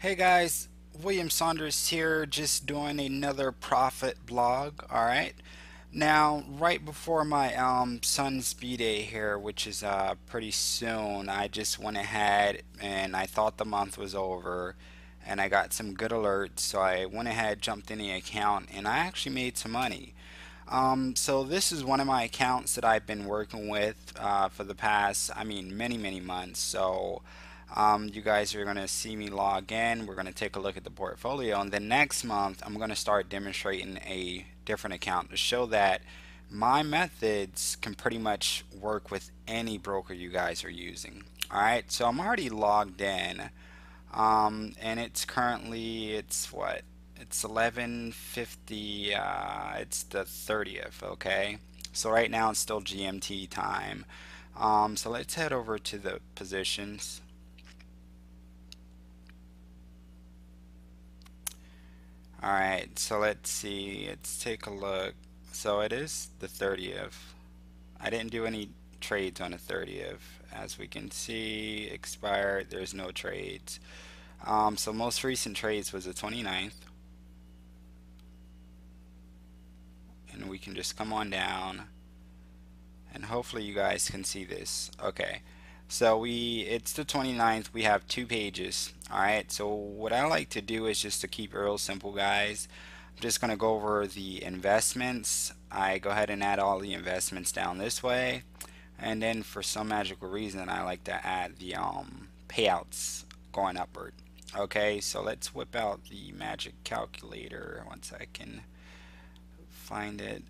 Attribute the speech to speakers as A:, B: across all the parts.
A: Hey guys, William Saunders here, just doing another profit blog. All right. Now, right before my son's b-day here, which is pretty soon, I just went ahead and I thought the month was over, and I got some good alerts, so I went ahead, jumped in the account, and I actually made some money. So this is one of my accounts that I've been working with for the past, many months. So you guys are going to see me log in. We're going to take a look at the portfolio, and then next month I'm going to start demonstrating a different account to show that my methods can pretty much work with any broker you guys are using. All right, so I'm already logged in, and it's what? It's 11:50. It's the 30th. Okay, so right now it's still GMT time. So let's head over to the positions. All right, so let's see. Let's take a look. So it is the 30th. I didn't do any trades on the 30th. As we can see, expired. There's no trades. So most recent trades was the 29th, and we can just come on down, and hopefully you guys can see this. Okay, so it's the 29th. We have two pages. All right, so what I like to do is just to keep it real simple, guys. I'm just going to go over the investments. I go ahead and add all the investments down this way, and then for some magical reason I like to add the payouts going upward. Okay, so let's whip out the magic calculator once I can find it.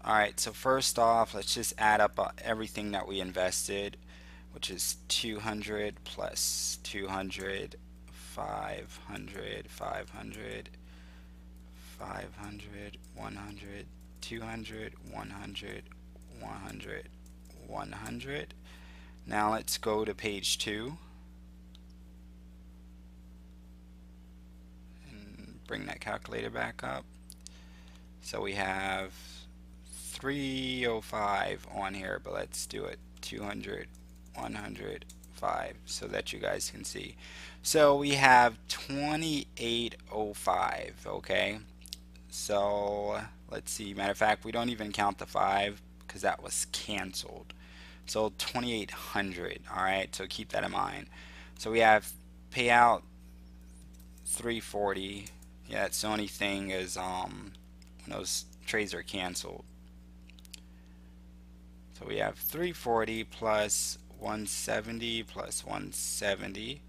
A: Alright, so first off, let's just add up everything that we invested, which is 200 plus 200, 500, 500, 500, 100, 200, 100, 100, 100. Now let's go to page 2 and bring that calculator back up. So we have 305 on here, but let's do it 200, 100, 5 so that you guys can see. So we have 2805. Okay, so let's see. Matter of fact, we don't even count the 5 because that was canceled. So 2800. All right, so keep that in mind. So we have payout 340. Yeah, that's the only thing is when those trades are canceled. So we have 340 plus 170 plus 170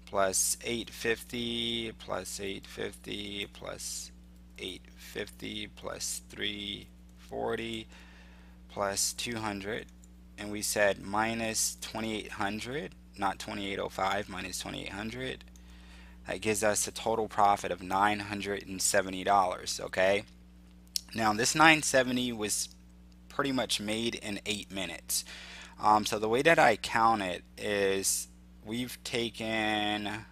A: plus 850 plus 850 plus 850 plus 340 plus 200, and we said minus 2800, not 2805, minus 2800. That gives us a total profit of $970. Okay, now this 970 was pretty much made in 8 minutes. So the way that I count it is we've taken,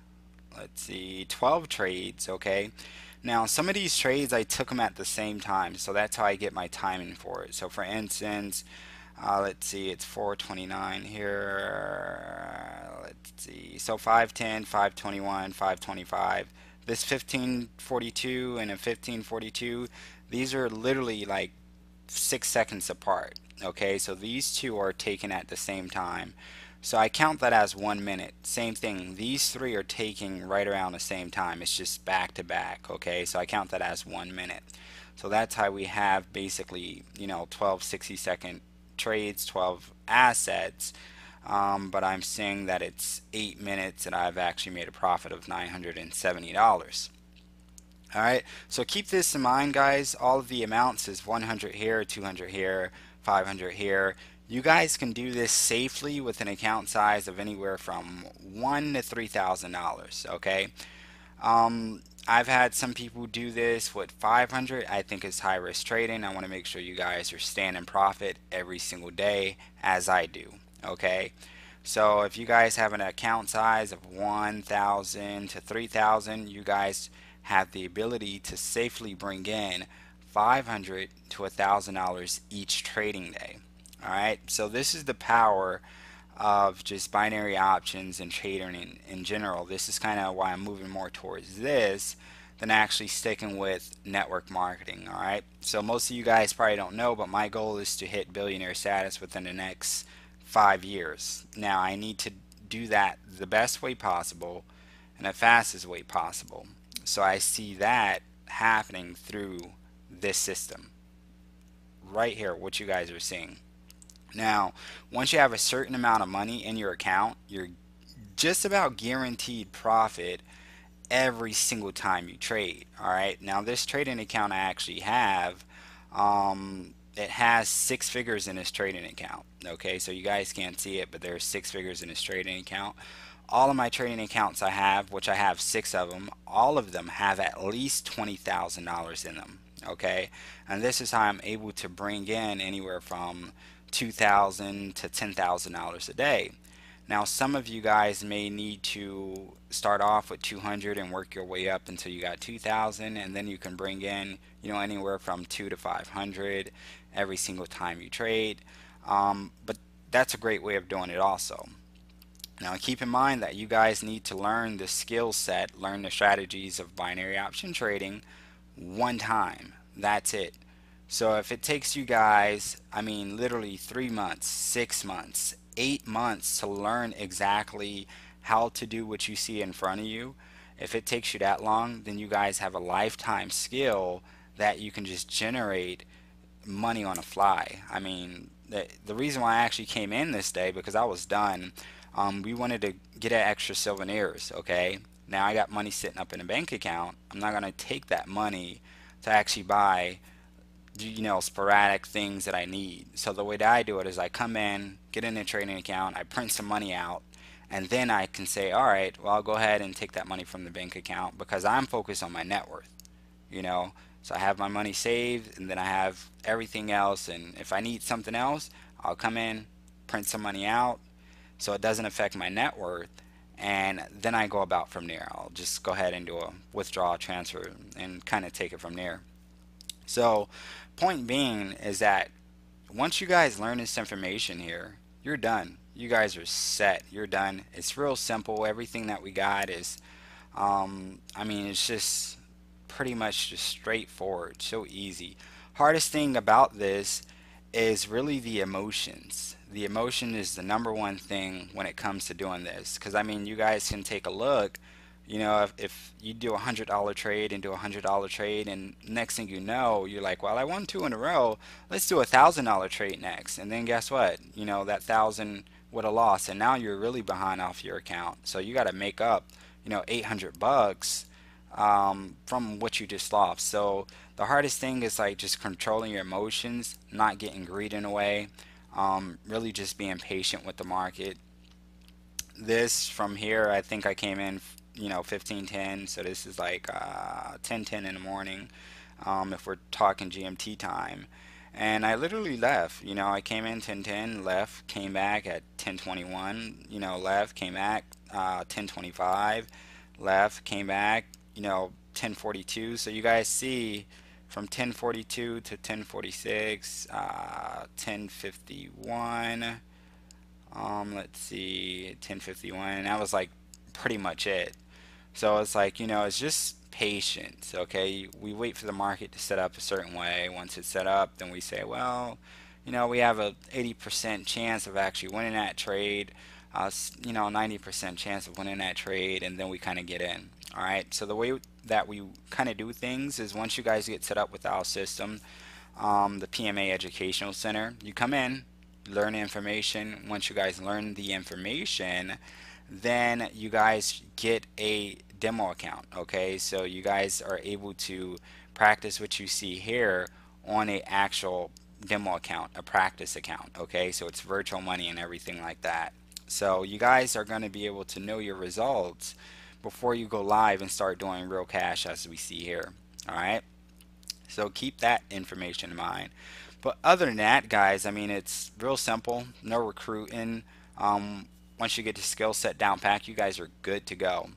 A: let's see, 12 trades. Okay, now some of these trades I took them at the same time, so that's how I get my timing for it. So for instance, let's see, it's 429 here. Let's see, so 510, 521, 525. This 1542 and a 1542, these are literally like 6 seconds apart. Okay, so these two are taken at the same time. So I count that as 1 minute. Same thing, these three are taking right around the same time. It's just back to back. Okay, so I count that as 1 minute. So that's how we have basically, 12 60-second trades, 12 assets. But I'm saying that it's 8 minutes and I've actually made a profit of $970. Alright, so keep this in mind, guys. All of the amounts is 100 here, 200 here, 500 here. You guys can do this safely with an account size of anywhere from $1 to $3,000. Okay, I've had some people do this with 500. I think it's high risk trading. I want to make sure you guys are staying in profit every single day, as I do. Okay, so if you guys have an account size of 1,000 to 3,000, you guys have the ability to safely bring in $500 to $1,000 each trading day. All right, so this is the power of just binary options and trading in general. This is kind of why I'm moving more towards this than actually sticking with network marketing. All right. So most of you guys probably don't know, but my goal is to hit billionaire status within the next 5 years. Now I need to do that the best way possible and the fastest way possible. So I see that happening through this system right here, what you guys are seeing. Now, once you have a certain amount of money in your account, you're just about guaranteed profit every single time you trade. All right. Now, this trading account I actually have, it has 6 figures in this trading account. Okay, so you guys can't see it, but there's 6 figures in this trading account. All of my trading accounts I have, which I have 6 of them, all of them have at least $20,000 in them. Okay, and this is how I'm able to bring in anywhere from $2,000 to $10,000 a day. Now, some of you guys may need to start off with 200 and work your way up until you got 2,000, and then you can bring in, anywhere from 2 to 500 every single time you trade. But that's a great way of doing it also. Now, keep in mind that you guys need to learn the skill set, learn the strategies of binary option trading one time. That's it. So if it takes you guys, I mean, literally 3 months, 6 months, 8 months to learn exactly how to do what you see in front of you, if it takes you that long, then you guys have a lifetime skill that you can just generate money on the fly. I mean, the reason why I actually came in this day because I was done. We wanted to get at extra souvenirs. Okay, now I got money sitting up in a bank account. I'm not gonna take that money to actually buy sporadic things that I need. So the way that I do it is I come in, get in a trading account, I print some money out, and then I can say, all right, well, I'll go ahead and take that money from the bank account because I'm focused on my net worth, you know. So I have my money saved, and then I have everything else, and if I need something else, I'll come in, print some money out, so it doesn't affect my net worth, and then I go about from there. I'll just go ahead and do a withdrawal transfer and kind of take it from there. So, point being is that once you guys learn this information here, you're done. You guys are set. You're done. It's real simple. Everything that we got is, I mean, it's just pretty much just straightforward. So easy. Hardest thing about this is really the emotions. The emotion is the number one thing when it comes to doing this. Because, I mean, you guys can take a look. If you do $100 trade and do $100 trade, and next thing you know, you're like, well, I won two in a row. Let's do $1,000 trade next. And then guess what? That thousand would have lost, and now you're really behind off your account. So you got to make up, $800 from what you just lost. So the hardest thing is like just controlling your emotions, not getting greedy in a way, really just being patient with the market. This from here, I think I came in 15:10, so this is like 10:10 in the morning, if we're talking GMT time. And I literally left. I came in 10:10, left, came back at 10:21, left, came back 10:25, left, came back, 10:42. So you guys see from 10:42 to 10:46, 10:51, let's see, 10:51, and that was like pretty much it. So it's like, it's just patience, okay? We wait for the market to set up a certain way. Once it's set up, then we say, well, we have a 80% chance of actually winning that trade, 90% chance of winning that trade, and then we kind of get in. All right, so the way that we kind of do things is once you guys get set up with our system, the PMA Educational Center, you come in, learn the information. Once you guys learn the information, then you guys get a demo account. Okay, so you guys are able to practice what you see here on a actual demo account, a practice account. Okay, so it's virtual money and everything like that. So you guys are going to be able to know your results before you go live and start doing real cash, as we see here. All right, so keep that information in mind. But other than that, guys, I mean, it's real simple. No recruiting. Once you get the skill set down pack, you guys are good to go.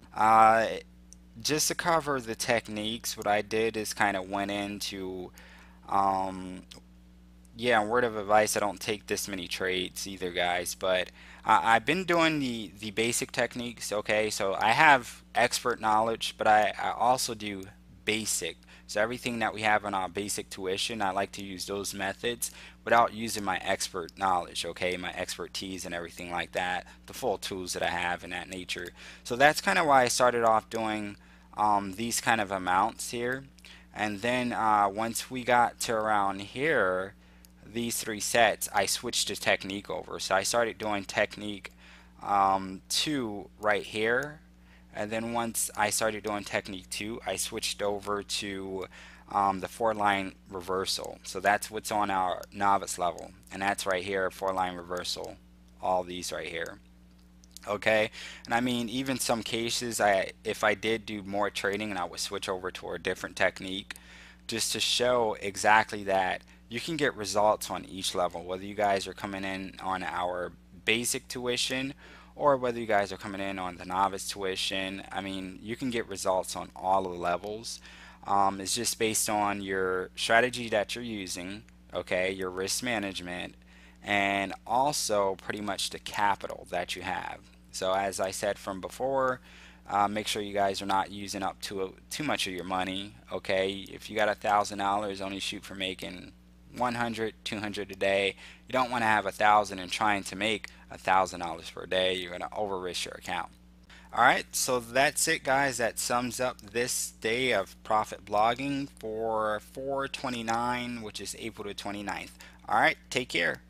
A: Just to cover the techniques, what I did is kind of went into yeah, word of advice, I don't take this many trades either, guys, but I've been doing the basic techniques, okay? So I have expert knowledge, but I also do basic. So everything that we have in our basic tuition, I like to use those methods without using my expert knowledge, okay? My expertise and everything like that, the full tools that I have in that nature. So that's kind of why I started off doing these kind of amounts here. And then once we got to around here, these three sets, I switched to technique over. So I started doing technique 2 right here. And then once I started doing technique 2, I switched over to the 4-line reversal. So that's what's on our novice level. And that's right here, 4-line reversal. All these right here. Okay, and I mean, even some cases, if I did do more trading and I would switch over to a different technique just to show exactly that you can get results on each level, whether you guys are coming in on our basic tuition or whether you guys are coming in on the novice tuition. I mean, you can get results on all of the levels. It's just based on your strategy that you're using, okay, your risk management, and also pretty much the capital that you have. So as I said from before, make sure you guys are not using up too much of your money. Okay, if you got $1,000, only shoot for making 100, 200 a day. You don't want to have 1,000 and trying to make $1,000 per day. You're going to over risk your account. Alright, so that's it, guys. That sums up this day of profit blogging for 4/29, which is April the 29th. Alright, take care.